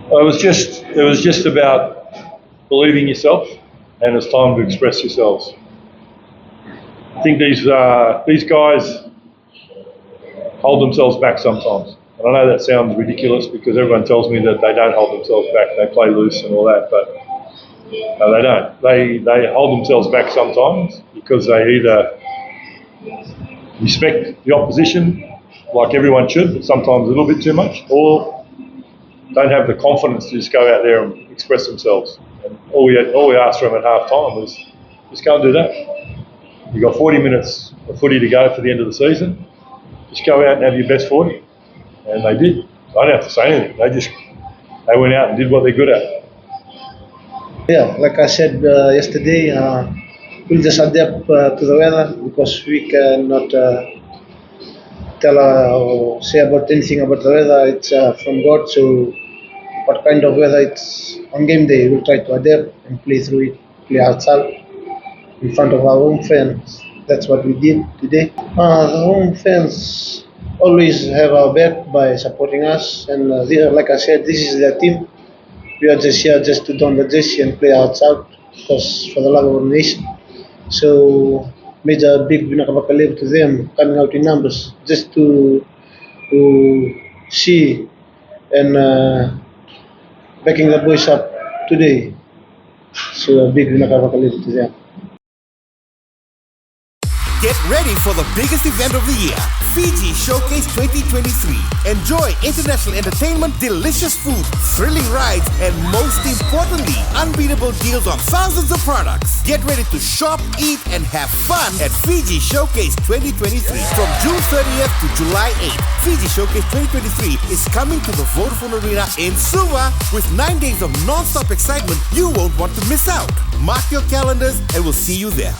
It was just about believing yourself, and it's time to express yourselves. I think these guys hold themselves back sometimes. And I know that sounds ridiculous because everyone tells me that they don't hold themselves back, they play loose and all that, but no, they don't. They hold themselves back sometimes because they either respect the opposition like everyone should, but sometimes a little bit too much, or don't have the confidence to just go out there and express themselves. And all we asked from them at half time was just go and do that. You've got 40 minutes of footy to go for the end of the season. Just go out and have your best 40. And they did. I don't have to say anything. They went out and did what they're good at. Yeah, like I said yesterday, we'll just adapt to the weather because we cannot tell or say about anything about the weather. It's from God, so what kind of weather it's on game day, we'll try to adapt and play through it, play outside in front of our home fans. That's what we did today. The home fans always have our back by supporting us, and like I said, this is their team. We are just here just to don the jersey and play outside because for the love of our nation. So major big binakabakaliv to them coming out in numbers just to see and backing the boys up today. So a big binakabakaliv to them. Get ready for the biggest event of the year, Fiji Showcase 2023. Enjoy international entertainment, delicious food, thrilling rides, and most importantly, unbeatable deals on thousands of products. Get ready to shop, eat, and have fun at Fiji Showcase 2023. From June 30th to July 8th, Fiji Showcase 2023 is coming to the Vodafone Arena in Suva with 9 days of non-stop excitement you won't want to miss out. Mark your calendars and we'll see you there.